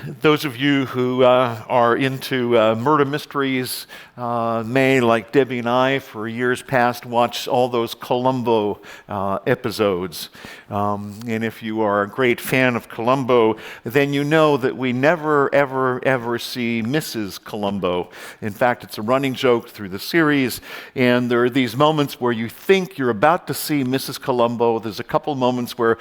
Those of you who are into murder mysteries may, like Debbie and I, for years past, watch all those Columbo episodes. And if you are a great fan of Columbo, then you know that we never, ever see Mrs. Columbo. In fact, it's a running joke through the series, and there are these moments where you think you're about to see Mrs. Columbo. There's a couple moments where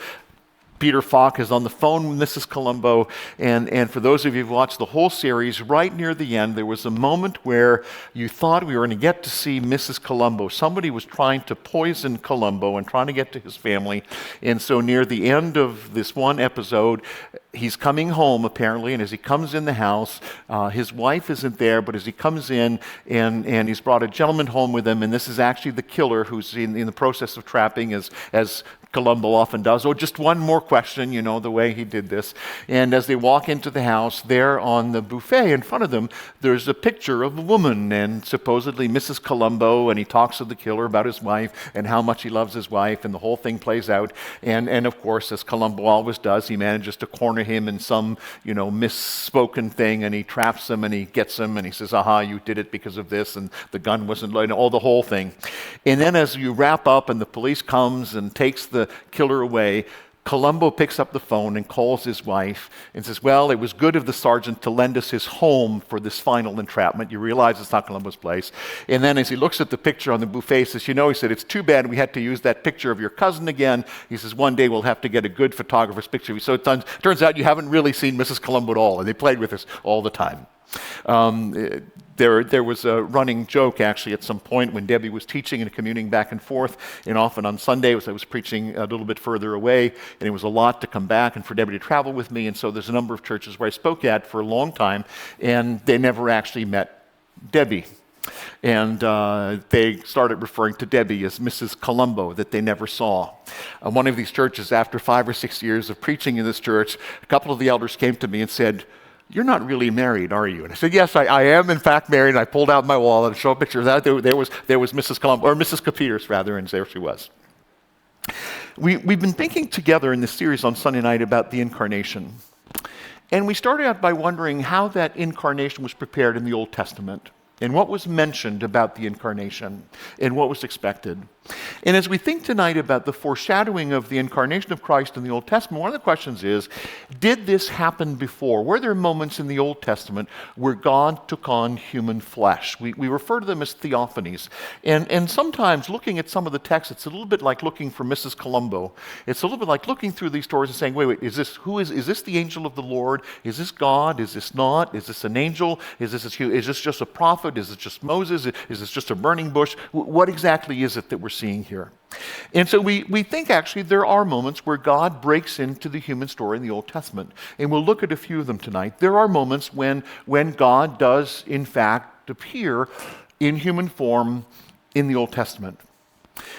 Peter Falk is on the phone with Mrs. Columbo, and for those of you who've watched the whole series, right near the end, there was a moment where you thought we were going to get to see Mrs. Columbo. Somebody was trying to poison Columbo and trying to get to his family, and so near the end of this one episode, he's coming home, apparently, and as he comes in the house, his wife isn't there, but as he comes in, and he's brought a gentleman home with him, and this is actually the killer who's in the process of trapping, as Columbo often does. Oh, just one more question, you know, the way he did this. And as they walk into the house, there on the buffet in front of them, there's a picture of a woman, and supposedly Mrs. Columbo, and he talks to the killer about his wife and how much he loves his wife, and the whole thing plays out. And of course, as Columbo always does, he manages to corner him in some, you know, misspoken thing, and he traps him, and he gets him, and he says, aha, you did it because of this, and the gun wasn't, all the whole thing. And then as you wrap up and the police comes and takes the killer away, Columbo picks up the phone and calls his wife and says, well, it was good of the sergeant to lend us his home for this final entrapment. You realize it's not Columbo's place. And then as he looks at the picture on the buffet, he says, you know, he said, it's too bad we had to use that picture of your cousin again. He says, one day we'll have to get a good photographer's picture. So it turns out you haven't really seen Mrs. Columbo at all, and they played with us all the time. There was a running joke, actually, at some point when Debbie was teaching and commuting back and forth, and often on Sundays I was preaching a little bit further away, and it was a lot to come back and for Debbie to travel with me, and so there's a number of churches where I spoke at for a long time, and they never actually met Debbie. And they started referring to Debbie as Mrs. Columbo, that they never saw. One of these churches, after 5 or 6 years of preaching in this church, a couple of the elders came to me and said, you're not really married, are you? And I said, yes, I am in fact married. And I pulled out my wallet and showed a picture of that. There was Mrs. Columbo, or Mrs. Coppieters rather, and there she was. We've been thinking together in this series on Sunday night about the incarnation. And we started out by wondering how that incarnation was prepared in the Old Testament, and what was mentioned about the incarnation, and what was expected. And as we think tonight about the foreshadowing of the incarnation of Christ in the Old Testament, one of the questions is, did this happen before? Were there moments in the Old Testament where God took on human flesh? We refer to them as theophanies. And sometimes looking at some of the texts, it's a little bit like looking for Mrs. Columbo. It's a little bit like looking through these stories and saying, wait, is this the angel of the Lord? Is this God? Is this not? Is this an angel? Is this just a prophet? Is it just Moses? Is this just a burning bush? What exactly is it that we're seeing here? And so we think actually there are moments where God breaks into the human story in the Old Testament. And we'll look at a few of them tonight. There are moments when God does in fact appear in human form in the Old Testament.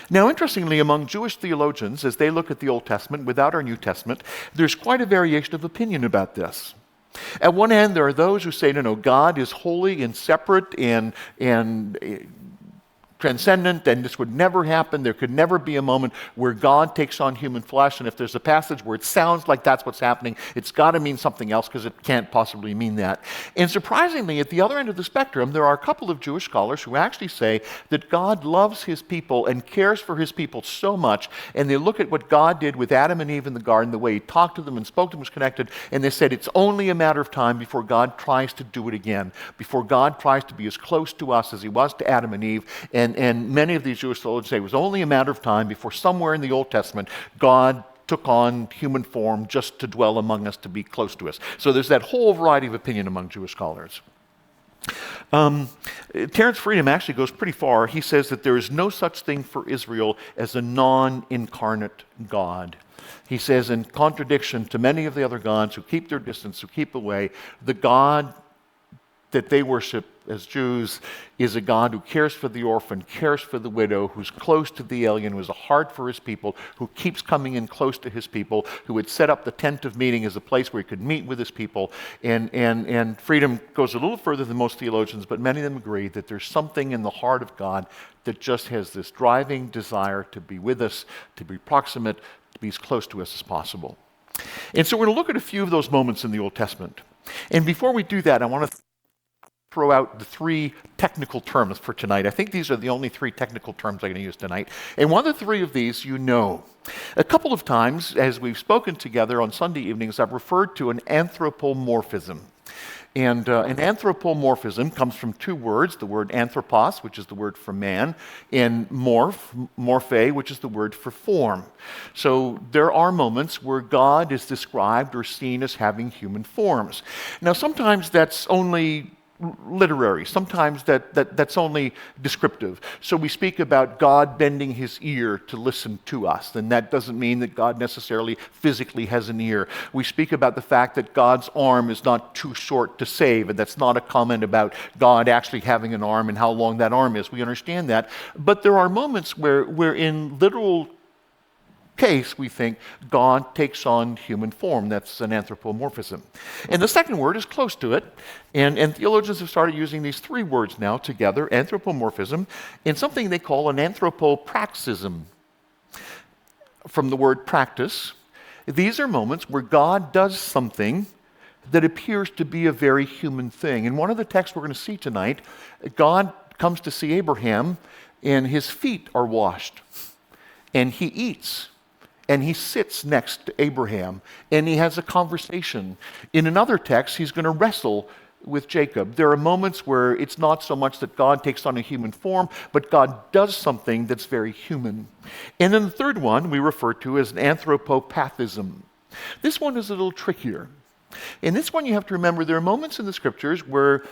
Now, interestingly, among Jewish theologians, as they look at the Old Testament without our New Testament, there's quite a variation of opinion about this. At one end, there are those who say, no, God is holy and separate and transcendent, and this would never happen. There could never be a moment where God takes on human flesh, and if there's a passage where it sounds like that's what's happening, it's got to mean something else because it can't possibly mean that. And surprisingly, at the other end of the spectrum, there are a couple of Jewish scholars who actually say that God loves his people and cares for his people so much, and they look at what God did with Adam and Eve in the garden, the way he talked to them and spoke to them, was connected, and they said it's only a matter of time before God tries to do it again, before God tries to be as close to us as he was to Adam and Eve. And many of these Jewish theologians say it was only a matter of time before somewhere in the Old Testament God took on human form just to dwell among us, to be close to us. So there's that whole variety of opinion among Jewish scholars. Terence Freedom actually goes pretty far. He says that there is no such thing for Israel as a non-incarnate God. He says, in contradiction to many of the other gods who keep their distance, who keep away, the God that they worship as Jews is a God who cares for the orphan, cares for the widow, who's close to the alien, who has a heart for his people, who keeps coming in close to his people, who would set up the tent of meeting as a place where he could meet with his people. And Freedom goes a little further than most theologians, but many of them agree that there's something in the heart of God that just has this driving desire to be with us, to be proximate, to be as close to us as possible. And so we're going to look at a few of those moments in the Old Testament. And before we do that, I want to throw out the three technical terms for tonight. I think these are the only three technical terms I'm going to use tonight. And one of the three of these you know. A couple of times, as we've spoken together on Sunday evenings, I've referred to an anthropomorphism. And an anthropomorphism comes from two words, the word anthropos, which is the word for man, and morphe, which is the word for form. So there are moments where God is described or seen as having human forms. Now sometimes that's only literary. Sometimes that's only descriptive. So we speak about God bending his ear to listen to us, and that doesn't mean that God necessarily physically has an ear. We speak about the fact that God's arm is not too short to save, and that's not a comment about God actually having an arm and how long that arm is. We understand that. But there are moments where in literal case, we think God takes on human form. That's an anthropomorphism. And the second word is close to it. And theologians have started using these three words now together, anthropomorphism, in something they call an anthropopraxism, from the word practice. These are moments where God does something that appears to be a very human thing. In one of the texts we're going to see tonight, God comes to see Abraham, and his feet are washed, and he eats. And he sits next to Abraham, and he has a conversation. In another text, he's going to wrestle with Jacob. There are moments where it's not so much that God takes on a human form, but God does something that's very human. And then the third one we refer to as an anthropopathism. This one is a little trickier. In this one, you have to remember there are moments in the scriptures where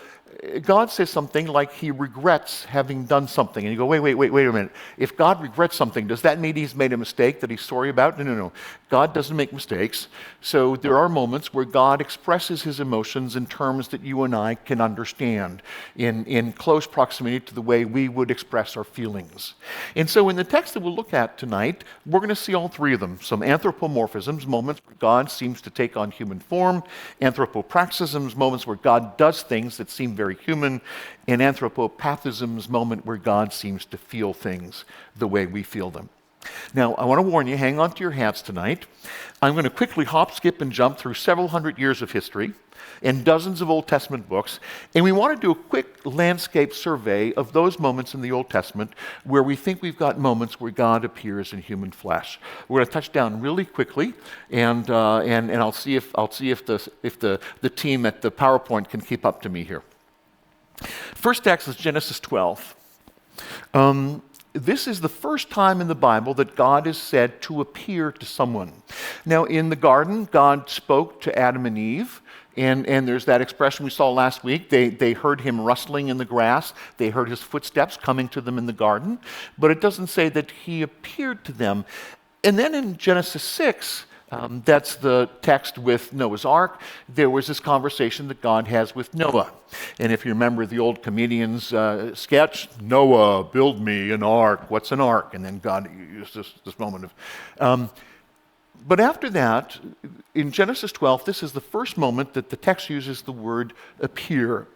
God says something like he regrets having done something. And you go, wait a minute. If God regrets something, does that mean he's made a mistake that he's sorry about? No. God doesn't make mistakes. So there are moments where God expresses his emotions in terms that you and I can understand, in close proximity to the way we would express our feelings. And so in the text that we'll look at tonight, we're going to see all three of them. Some anthropomorphisms, moments where God seems to take on human form. Anthropopraxisms, moments where God does things that seem very human. And anthropopathisms, moment where God seems to feel things the way we feel them. Now, I want to warn you, hang on to your hats tonight. I'm going to quickly hop, skip, and jump through several hundred years of history and dozens of Old Testament books, and we want to do a quick landscape survey of those moments in the Old Testament where we think we've got moments where God appears in human flesh. We're going to touch down really quickly, and I'll see if the team at the PowerPoint can keep up to me here. First text is Genesis 12. This is the first time in the Bible that God is said to appear to someone. Now, in the garden, God spoke to Adam and Eve, and there's that expression we saw last week. They heard him rustling in the grass. They heard his footsteps coming to them in the garden, but it doesn't say that he appeared to them. And then in Genesis 6, that's the text with Noah's Ark. There was this conversation that God has with Noah. And if you remember the old comedian's sketch, Noah, build me an ark. What's an ark? And then God used this moment of... But after that, in Genesis 12, this is the first moment that the text uses the word appear.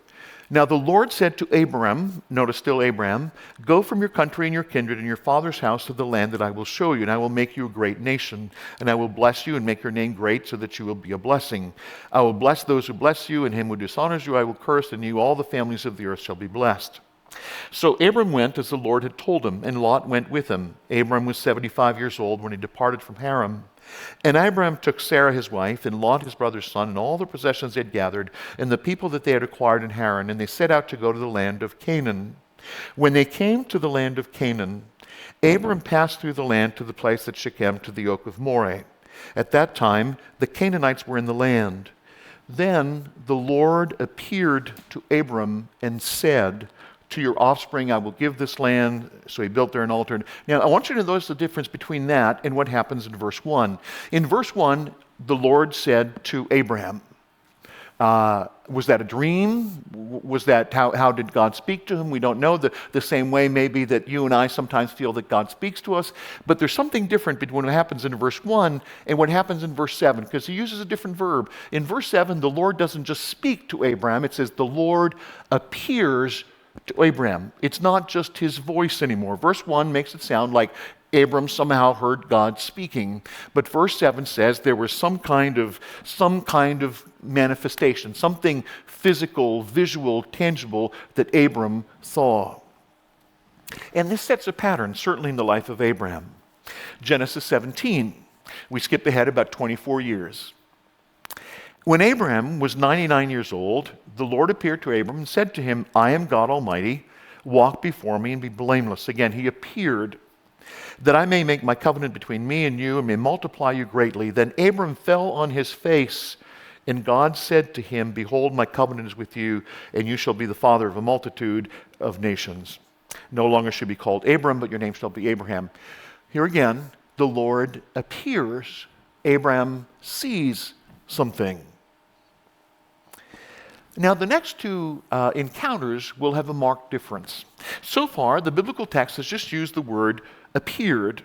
Now the Lord said to Abram, notice still Abram, go from your country and your kindred and your father's house to the land that I will show you, and I will make you a great nation, and I will bless you and make your name great so that you will be a blessing. I will bless those who bless you, and him who dishonors you I will curse, and you all the families of the earth shall be blessed. So Abram went as the Lord had told him, and Lot went with him. Abram was 75 years old when he departed from Haran. And Abram took Sarah his wife, and Lot his brother's son, and all the possessions they had gathered, and the people that they had acquired in Haran, and they set out to go to the land of Canaan. When they came to the land of Canaan, Abram passed through the land to the place at Shechem, to the oak of Moreh. At that time, the Canaanites were in the land. Then the Lord appeared to Abram and said, to your offspring I will give this land. So he built there an altar. Now I want you to notice the difference between that and what happens in verse 1. In verse 1, the Lord said to Abraham, was that a dream? Was that how did God speak to him? We don't know. The same way maybe that you and I sometimes feel that God speaks to us. But there's something different between what happens in verse 1 and what happens in verse 7, because he uses a different verb. In verse 7, the Lord doesn't just speak to Abraham. It says the Lord appears to Abraham. It's not just his voice anymore. Verse 1 makes it sound like Abram somehow heard God speaking. But verse 7 says there was some kind of manifestation, something physical, visual, tangible that Abram saw. And this sets a pattern, certainly in the life of Abraham. Genesis 17, we skip ahead about 24 years. When Abraham was 99 years old, the Lord appeared to Abram and said to him, I am God Almighty, walk before me and be blameless. Again, he appeared that I may make my covenant between me and you and may multiply you greatly. Then Abram fell on his face, and God said to him, behold, my covenant is with you, and you shall be the father of a multitude of nations. No longer shall be called Abram, but your name shall be Abraham. Here again, the Lord appears. Abraham sees something. Now, the next two encounters will have a marked difference. So far, the biblical text has just used the word appeared.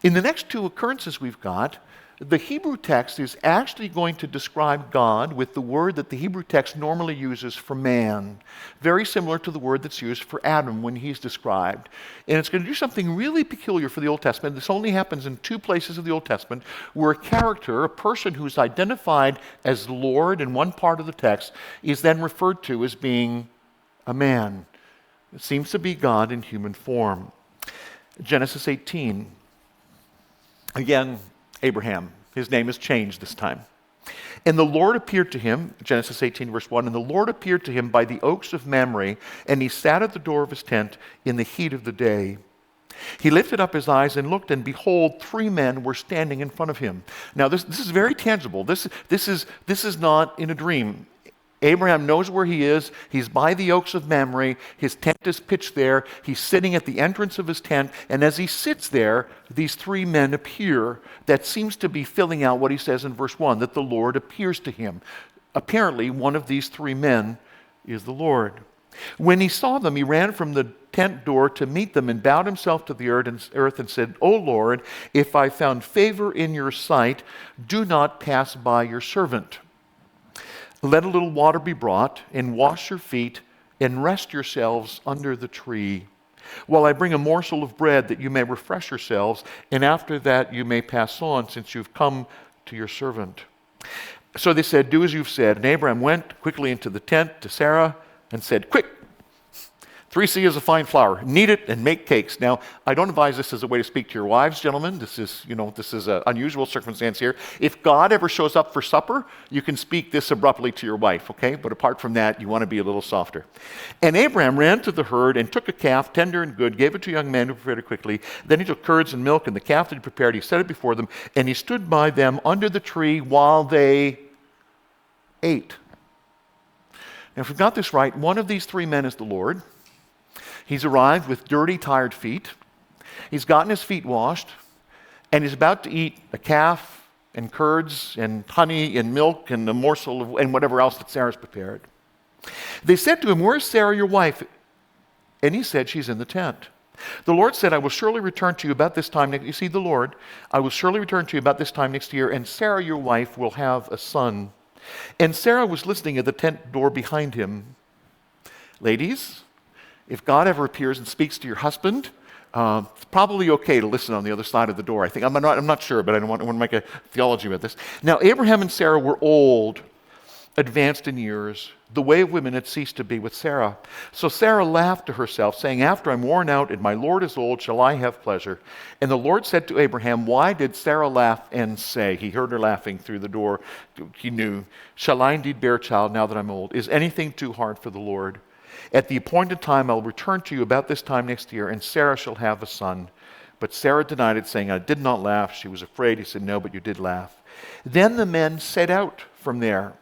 In the next two occurrences we've got, the Hebrew text is actually going to describe God with the word that the Hebrew text normally uses for man, very similar to the word that's used for Adam when he's described. And it's going to do something really peculiar for the Old Testament. This only happens in two places of the Old Testament where a character, a person who's identified as Lord in one part of the text, is then referred to as being a man. It seems to be God in human form. Genesis 18. Again, Abraham. His name is changed this time. And the Lord appeared to him, Genesis 18, verse 1, and the Lord appeared to him by the oaks of Mamre, and he sat at the door of his tent in the heat of the day. He lifted up his eyes and looked, and behold, 3 men were standing in front of him. Now, this is very tangible. This is not in a dream. Abraham knows where he is. He's by the oaks of Mamre. His tent is pitched there. He's sitting at the entrance of his tent. And as he sits there, these 3 men appear. That seems to be filling out what he says in verse 1, that the Lord appears to him. Apparently, one of these 3 men is the Lord. When he saw them, he ran from the tent door to meet them and bowed himself to the earth and said, O Lord, if I found favor in your sight, do not pass by your servant. Let a little water be brought, and wash your feet, and rest yourselves under the tree, while I bring a morsel of bread that you may refresh yourselves, and after that you may pass on, since you've come to your servant. So they said, do as you've said. And Abraham went quickly into the tent to Sarah and said, quick, 3 seahs of fine flour, knead it and make cakes. Now, I don't advise this as a way to speak to your wives, gentlemen. This is an unusual circumstance here. If God ever shows up for supper, you can speak this abruptly to your wife, okay? But apart from that, you want to be a little softer. And Abraham ran to the herd and took a calf, tender and good, gave it to a young man who prepared it quickly. Then he took curds and milk and the calf that he prepared. He set it before them, and he stood by them under the tree while they ate. Now, if we've got this right, one of these 3 men is the Lord. He's arrived with dirty, tired feet. He's gotten his feet washed, and he's about to eat a calf and curds and honey and milk and a morsel of, and whatever else that Sarah's prepared. They said to him, where's Sarah, your wife? And he said, she's in the tent. The Lord said, I will surely return to you about this time next. You see, the Lord, I will surely return to you about this time next year, and Sarah, your wife, will have a son. And Sarah was listening at the tent door behind him. Ladies, if God ever appears and speaks to your husband, it's probably okay to listen on the other side of the door. I'm not sure, but I don't want to make a theology about this. Now, Abraham and Sarah were old, advanced in years. The way of women had ceased to be with Sarah. So Sarah laughed to herself, saying, after I'm worn out and my Lord is old, shall I have pleasure? And the Lord said to Abraham, why did Sarah laugh and say? He heard her laughing through the door. He knew, shall I indeed bear a child now that I'm old? Is anything too hard for the Lord? At the appointed time, I'll return to you about this time next year, and Sarah shall have a son. But Sarah denied it, saying, I did not laugh. She was afraid. He said, no, but you did laugh. Then the men set out from there,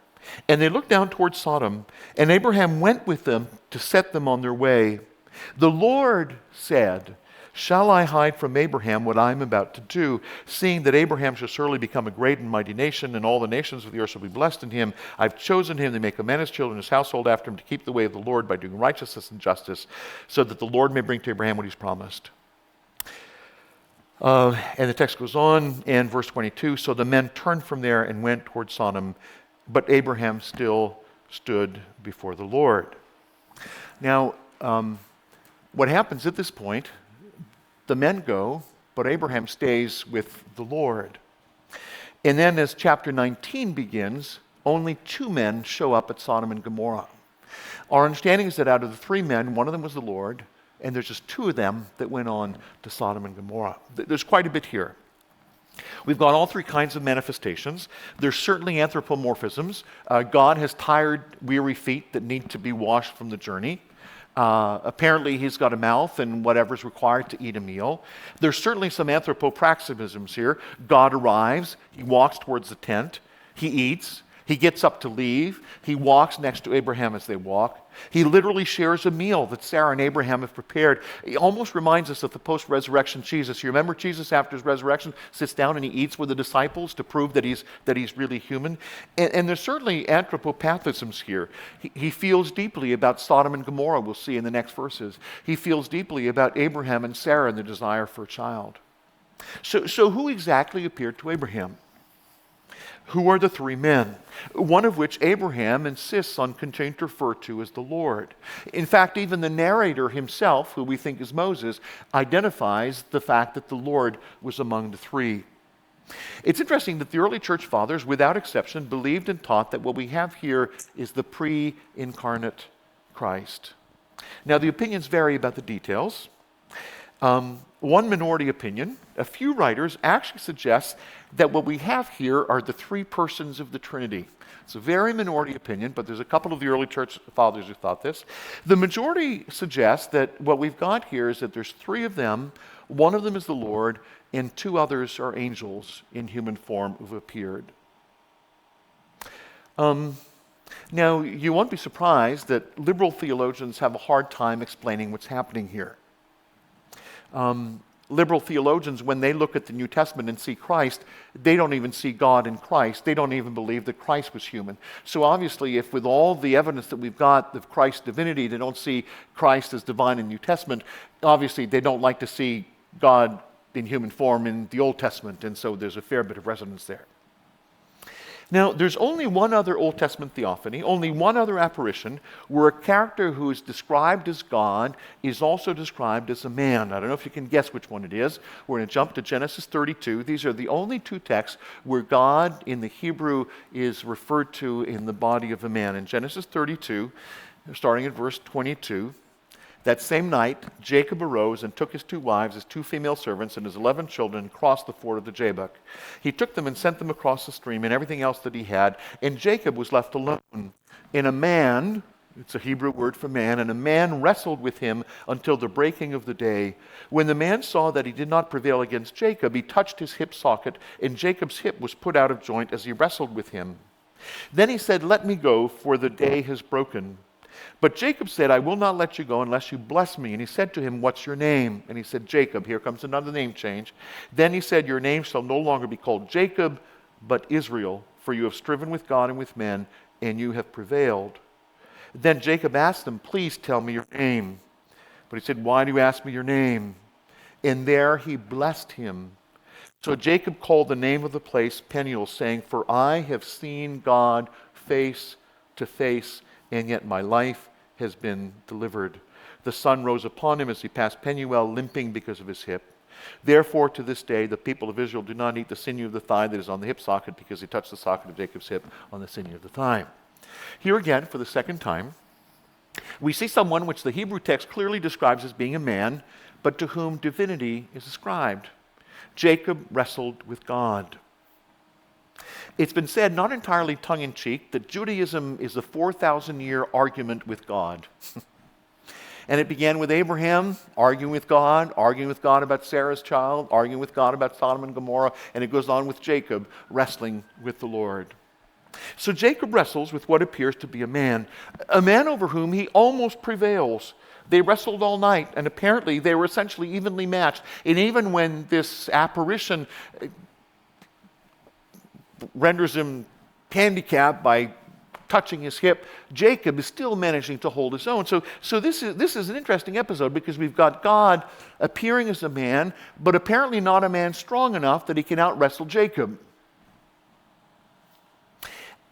and they looked down towards Sodom, and Abraham went with them to set them on their way. The Lord said, shall I hide from Abraham what I am about to do, seeing that Abraham shall surely become a great and mighty nation, and all the nations of the earth shall be blessed in him. I've chosen him to make a man his children, his household after him, to keep the way of the Lord by doing righteousness and justice, so that the Lord may bring to Abraham what he's promised. And the text goes on, and verse 22, so the men turned from there and went toward Sodom, but Abraham still stood before the Lord. Now, what happens at this point, The men go, but Abraham stays with the Lord. And then as chapter 19 begins, only 2 men show up at Sodom and Gomorrah. Our understanding is that out of the 3 men, one of them was the Lord, and there's just 2 of them that went on to Sodom and Gomorrah. There's quite a bit here. We've got all 3 kinds of manifestations. There's certainly anthropomorphisms. God has tired, weary feet that need to be washed from the journey. Apparently he's got a mouth and whatever's required to eat a meal. There's certainly some anthropopraxisms here. God arrives, he walks towards the tent, he eats, he gets up to leave, he walks next to Abraham as they walk. He literally shares a meal that Sarah and Abraham have prepared. It almost reminds us of the post-resurrection Jesus. You remember Jesus after his resurrection sits down and he eats with the disciples to prove that he's really human? And there's certainly anthropopathisms here. He feels deeply about Sodom and Gomorrah, we'll see in the next verses. He feels deeply about Abraham and Sarah and the desire for a child. So who exactly appeared to Abraham? Who are the 3 men? One of which Abraham insists on continuing to refer to as the Lord. In fact, even the narrator himself, who we think is Moses, identifies the fact that the Lord was among the 3. It's interesting that the early church fathers, without exception, believed and taught that what we have here is the pre-incarnate Christ. Now, the opinions vary about the details. One minority opinion, a few writers actually suggest that what we have here are the 3 persons of the Trinity. It's a very minority opinion, but there's a couple of the early church fathers who thought this. The majority suggests that what we've got here is that there's 3 of them, one of them is the Lord, and 2 others are angels in human form who've appeared. Now, you won't be surprised that liberal theologians have a hard time explaining what's happening here. Liberal theologians, when they look at the New Testament and see Christ, they don't even see God in Christ. They don't even believe that Christ was human. So obviously, if with all the evidence that we've got of Christ's divinity, they don't see Christ as divine in the New Testament, obviously they don't like to see God in human form in the Old Testament, and so there's a fair bit of resonance there. Now, there's only one other Old Testament theophany, only one other apparition, where a character who is described as God is also described as a man. I don't know if you can guess which one it is. We're going to jump to Genesis 32. These are the only 2 texts where God in the Hebrew is referred to in the body of a man. In Genesis 32, starting at verse 22, that same night, Jacob arose and took his 2 wives, his 2 female servants, and his 11 children, and crossed the ford of the Jabbok. He took them and sent them across the stream and everything else that he had, and Jacob was left alone. And a man, it's a Hebrew word for man, and a man wrestled with him until the breaking of the day. When the man saw that he did not prevail against Jacob, he touched his hip socket, and Jacob's hip was put out of joint as he wrestled with him. Then he said, "Let me go, for the day has broken." But Jacob said, "I will not let you go unless you bless me." And he said to him, "What's your name?" And he said, "Jacob." Here comes another name change. Then he said, "Your name shall no longer be called Jacob, but Israel, for you have striven with God and with men, and you have prevailed." Then Jacob asked him, "Please tell me your name." But he said, "Why do you ask me your name?" And there he blessed him. So Jacob called the name of the place Peniel, saying, "For I have seen God face to face, and yet my life has been delivered." The sun rose upon him as he passed Penuel, limping because of his hip. Therefore, to this day, the people of Israel do not eat the sinew of the thigh that is on the hip socket, because he touched the socket of Jacob's hip on the sinew of the thigh. Here again, for the second time, we see someone which the Hebrew text clearly describes as being a man, but to whom divinity is ascribed. Jacob wrestled with God. It's been said, not entirely tongue-in-cheek, that Judaism is a 4,000-year argument with God. And it began with Abraham arguing with God about Sarah's child, arguing with God about Sodom and Gomorrah, and it goes on with Jacob wrestling with the Lord. So Jacob wrestles with what appears to be a man over whom he almost prevails. They wrestled all night, and apparently they were essentially evenly matched. And even when this apparition renders him handicapped by touching his hip, Jacob is still managing to hold his own. So this is an interesting episode, because we've got God appearing as a man, but apparently not a man strong enough that he can out-wrestle Jacob.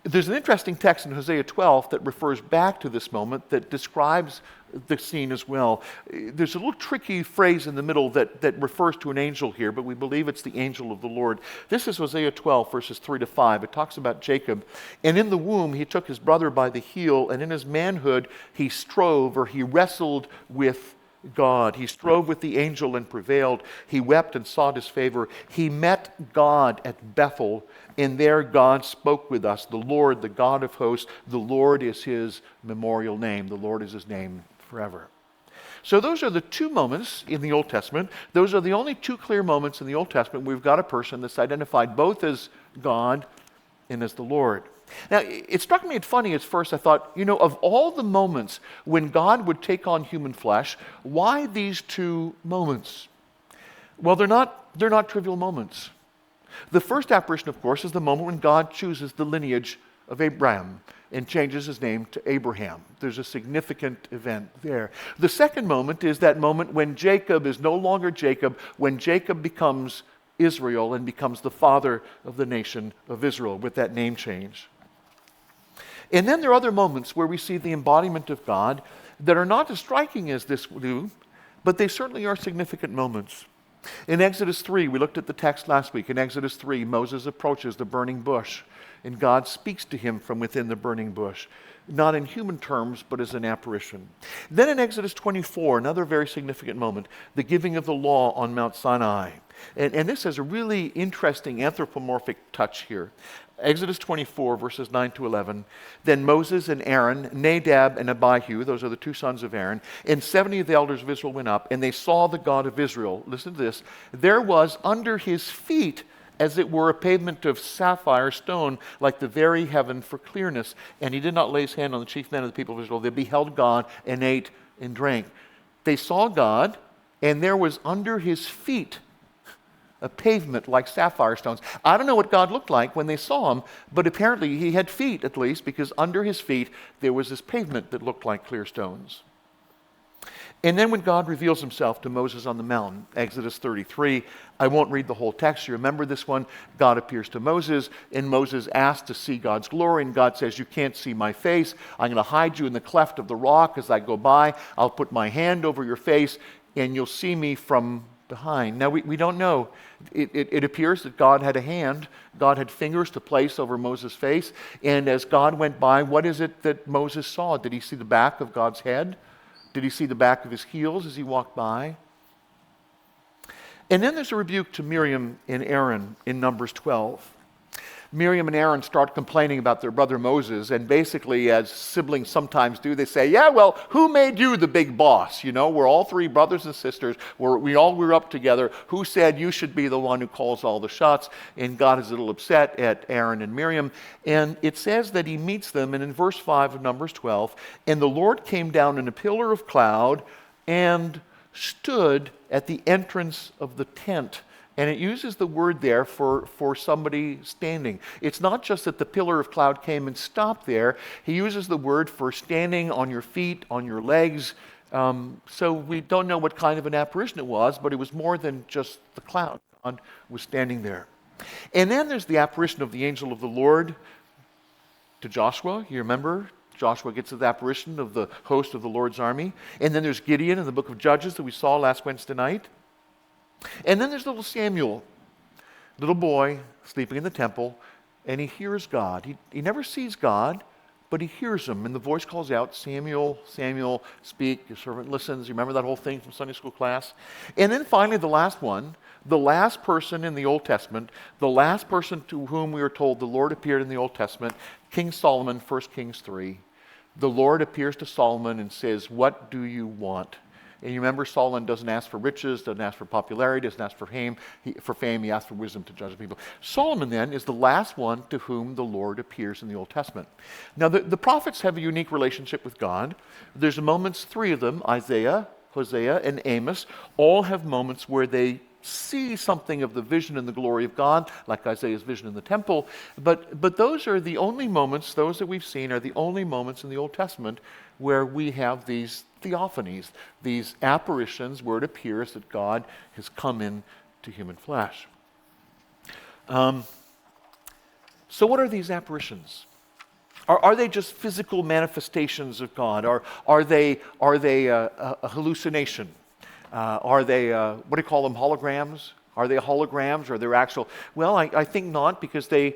There's an interesting text in Hosea 12 that refers back to this moment that describes the scene as well. There's a little tricky phrase in the middle that refers to an angel here, but we believe it's the angel of the Lord. This is Hosea 12, verses 3 to 5. It talks about Jacob. And in the womb he took his brother by the heel, and in his manhood he strove, or he wrestled with God. He strove with the angel and prevailed. He wept and sought his favor. He met God at Bethel, and there God spoke with us. The Lord, the God of hosts, the Lord is his memorial name. The Lord is his name forever. So those are the two moments in the Old Testament. Those are the only two clear moments in the Old Testament where we've got a person that's identified both as God and as the Lord. Now, it struck me funny at first. I thought, of all the moments when God would take on human flesh, why these two moments? Well, they're not trivial moments. The first apparition, of course, is the moment when God chooses the lineage of Abraham and changes his name to Abraham. There's a significant event there. The second moment is that moment when Jacob is no longer Jacob, when Jacob becomes Israel and becomes the father of the nation of Israel with that name change. And then there are other moments where we see the embodiment of God that are not as striking as this do, but they certainly are significant moments. In Exodus 3, we looked at the text last week. In Exodus 3, Moses approaches the burning bush, and God speaks to him from within the burning bush, not in human terms, but as an apparition. Then in Exodus 24, another very significant moment, the giving of the law on Mount Sinai. And this has a really interesting anthropomorphic touch here. Exodus 24, verses 9 to 11. Then Moses and Aaron, Nadab and Abihu, those are the two sons of Aaron, and 70 of the elders of Israel went up, and they saw the God of Israel. Listen to this. There was under his feet, as it were, a pavement of sapphire stone, like the very heaven for clearness. And he did not lay his hand on the chief men of the people of Israel. They beheld God and ate and drank. They saw God, and there was under his feet a pavement like sapphire stones. I don't know what God looked like when they saw him, but apparently he had feet at least, because under his feet there was this pavement that looked like clear stones. And then when God reveals himself to Moses on the mountain, Exodus 33, I won't read the whole text. You remember this one. God appears to Moses, and Moses asks to see God's glory, and God says, you can't see my face. I'm going to hide you in the cleft of the rock as I go by. I'll put my hand over your face, and you'll see me from behind. Now, we don't know. It appears that God had a hand. God had fingers to place over Moses' face. And as God went by, what is it that Moses saw? Did he see the back of God's head? Did he see the back of his heels as he walked by? And then there's a rebuke to Miriam and Aaron in Numbers 12. Miriam and Aaron start complaining about their brother Moses, and basically, as siblings sometimes do, they say, yeah, well, who made you the big boss? We're all three brothers and sisters. We all grew up together. Who said you should be the one who calls all the shots? And God is a little upset at Aaron and Miriam. And it says that he meets them, and in verse 5 of Numbers 12, and the Lord came down in a pillar of cloud and stood at the entrance of the tent. And it uses the word there for somebody standing. It's not just that the pillar of cloud came and stopped there. He uses the word for standing on your feet, on your legs. So we don't know what kind of an apparition it was, but it was more than just the cloud. God was standing there. And then there's the apparition of the angel of the Lord to Joshua. You remember? Joshua gets the apparition of the host of the Lord's army. And then there's Gideon in the book of Judges that we saw last Wednesday night. And then there's little Samuel, little boy sleeping in the temple, and he hears God. He never sees God, but he hears him, and the voice calls out, Samuel, Samuel, speak, your servant listens. You remember that whole thing from Sunday school class? And then finally the last one, the last person in the Old Testament, the last person to whom we are told the Lord appeared in the Old Testament, King Solomon, 1 Kings 3. The Lord appears to Solomon and says, what do you want? And you remember, Solomon doesn't ask for riches, doesn't ask for popularity, doesn't ask for fame. He asks for wisdom to judge the people. Solomon, then, is the last one to whom the Lord appears in the Old Testament. Now, the prophets have a unique relationship with God. There's moments, three of them, Isaiah, Hosea, and Amos, all have moments where they see something of the vision and the glory of God, like Isaiah's vision in the temple. But those are the only moments, those that we've seen are the only moments in the Old Testament where we have these theophanies, these apparitions where it appears that God has come in to human flesh. So what are these apparitions? Are they just physical manifestations of God? Are they a hallucination? Are they, what do you call them, holograms? Are they holograms or are they actual? Well, I think not, because they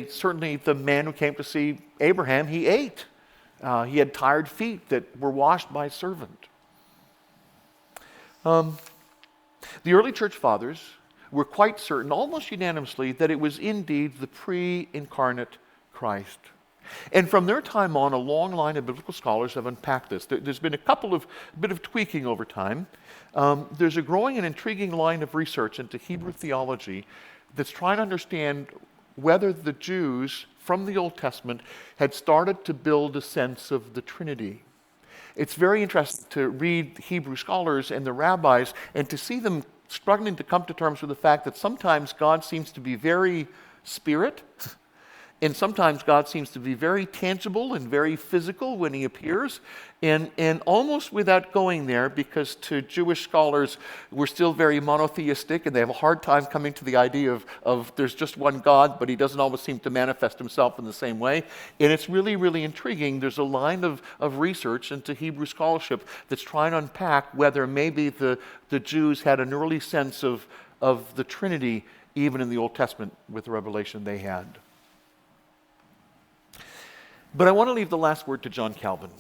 certainly, the man who came to see Abraham, he ate. He had tired feet that were washed by a servant. The early church fathers were quite certain, almost unanimously, that it was indeed the pre-incarnate Christ. And from their time on, a long line of biblical scholars have unpacked this. There's been a bit of tweaking over time. There's a growing and intriguing line of research into Hebrew theology that's trying to understand whether the Jews from the Old Testament had started to build a sense of the Trinity. It's very interesting to read Hebrew scholars and the rabbis and to see them struggling to come to terms with the fact that sometimes God seems to be very spirit, and sometimes God seems to be very tangible and very physical when he appears, and almost without going there, because to Jewish scholars, we're still very monotheistic, and they have a hard time coming to the idea of there's just one God, but he doesn't always seem to manifest himself in the same way. And it's really, really intriguing. There's a line of research into Hebrew scholarship that's trying to unpack whether maybe the Jews had an early sense of the Trinity, even in the Old Testament, with the revelation they had. But I want to leave the last word to John Calvin.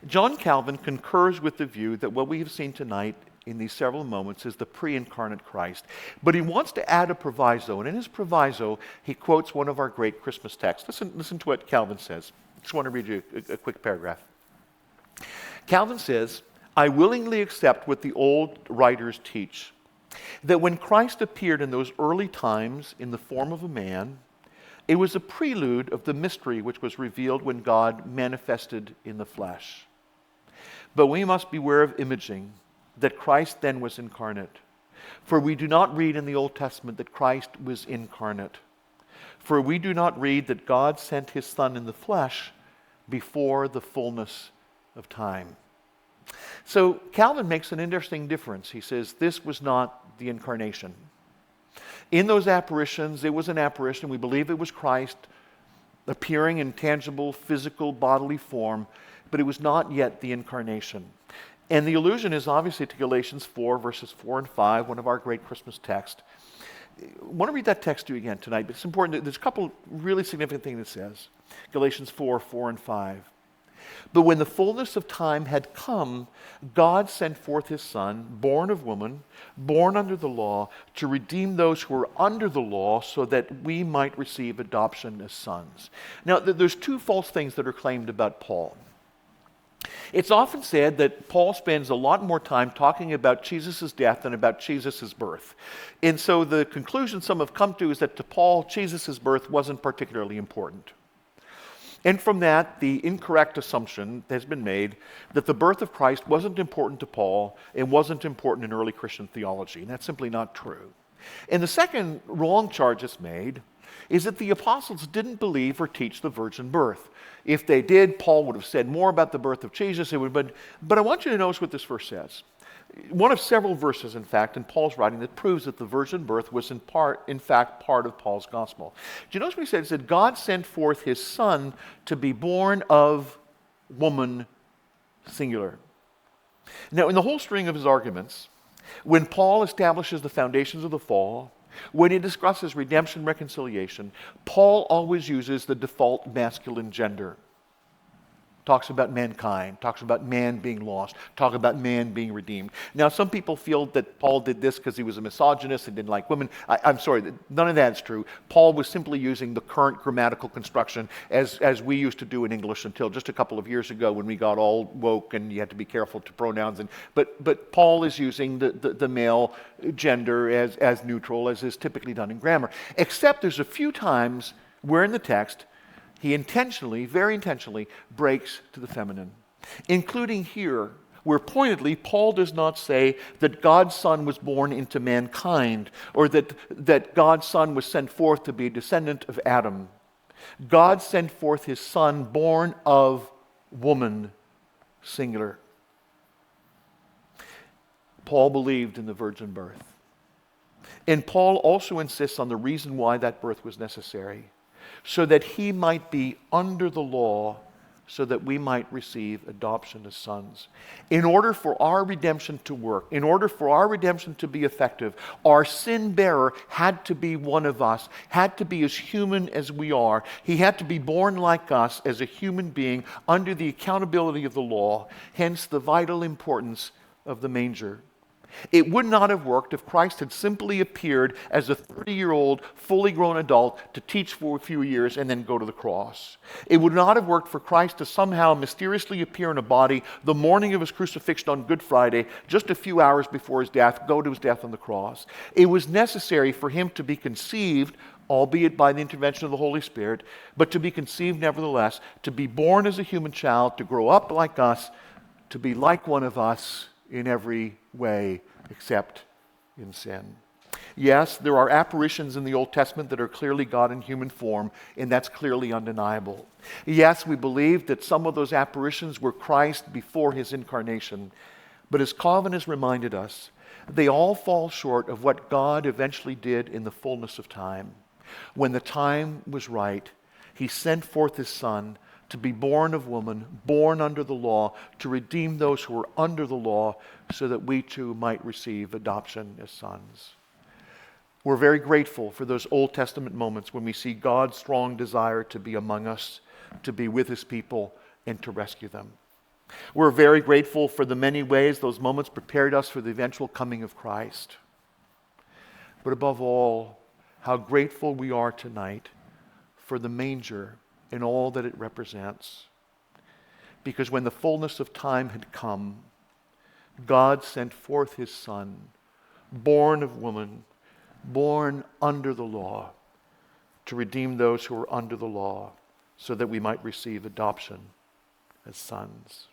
John Calvin concurs with the view that what we have seen tonight in these several moments is the pre-incarnate Christ. But he wants to add a proviso, and in his proviso, he quotes one of our great Christmas texts. Listen to what Calvin says. I just want to read you a quick paragraph. Calvin says, "I willingly accept what the old writers teach, that when Christ appeared in those early times in the form of a man, it was a prelude of the mystery which was revealed when God manifested in the flesh. But we must beware of imaging, that Christ then was incarnate. For we do not read in the Old Testament that Christ was incarnate. For we do not read that God sent his Son in the flesh before the fullness of time." So Calvin makes an interesting difference. He says this was not the incarnation. In those apparitions, it was an apparition. We believe it was Christ appearing in tangible, physical, bodily form, but it was not yet the incarnation. And the allusion is obviously to Galatians 4, verses 4 and 5, one of our great Christmas texts. I want to read that text to you again tonight, but it's important. There's a couple really significant things it says. Galatians 4, 4 and 5. "But when the fullness of time had come, God sent forth his Son, born of woman, born under the law, to redeem those who were under the law, so that we might receive adoption as sons." Now, there's two false things that are claimed about Paul. It's often said that Paul spends a lot more time talking about Jesus' death than about Jesus' birth. And so the conclusion some have come to is that to Paul, Jesus' birth wasn't particularly important. And from that, the incorrect assumption has been made that the birth of Christ wasn't important to Paul and wasn't important in early Christian theology. And that's simply not true. And the second wrong charge that's made is that the apostles didn't believe or teach the virgin birth. If they did, Paul would have said more about the birth of Jesus. But I want you to notice what this verse says. One of several verses, in fact, in Paul's writing that proves that the virgin birth was in fact part of Paul's gospel. Do you notice what he said? He said, God sent forth his Son to be born of woman, singular. Now, in the whole string of his arguments, when Paul establishes the foundations of the fall, when he discusses redemption, reconciliation, Paul always uses the default masculine gender. Talks about mankind, talks about man being lost, talks about man being redeemed. Now, some people feel that Paul did this because he was a misogynist and didn't like women. I'm sorry, none of that's true. Paul was simply using the current grammatical construction as we used to do in English until just a couple of years ago when we got all woke and you had to be careful to pronouns. But Paul is using the male gender as neutral, as is typically done in grammar. Except there's a few times where in the text he intentionally, very intentionally, breaks to the feminine, including here, where pointedly Paul does not say that God's Son was born into mankind or that God's Son was sent forth to be a descendant of Adam. God sent forth his Son born of woman, singular. Paul believed in the virgin birth. And Paul also insists on the reason why that birth was necessary. so that he might be under the law, so that we might receive adoption as sons. In order for our redemption to work, in order for our redemption to be effective, our sin bearer had to be one of us, had to be as human as we are. He had to be born like us as a human being under the accountability of the law, hence the vital importance of the manger. It would not have worked if Christ had simply appeared as a 30-year-old, fully grown adult to teach for a few years and then go to the cross. It would not have worked for Christ to somehow mysteriously appear in a body the morning of his crucifixion on Good Friday, just a few hours before his death, go to his death on the cross. It was necessary for him to be conceived, albeit by the intervention of the Holy Spirit, but to be conceived nevertheless, to be born as a human child, to grow up like us, to be like one of us in every way except in sin. Yes, there are apparitions in the Old Testament that are clearly God in human form, and that's clearly undeniable. Yes, we believe that some of those apparitions were Christ before his incarnation, but as Calvin has reminded us, they all fall short of what God eventually did in the fullness of time. When the time was right, he sent forth his Son to be born of woman, born under the law, to redeem those who were under the law, so that we too might receive adoption as sons. We're very grateful for those Old Testament moments when we see God's strong desire to be among us, to be with his people, and to rescue them. We're very grateful for the many ways those moments prepared us for the eventual coming of Christ. But above all, how grateful we are tonight for the manger and all that it represents. Because when the fullness of time had come, God sent forth his Son, born of woman, born under the law, to redeem those who were under the law, so that we might receive adoption as sons.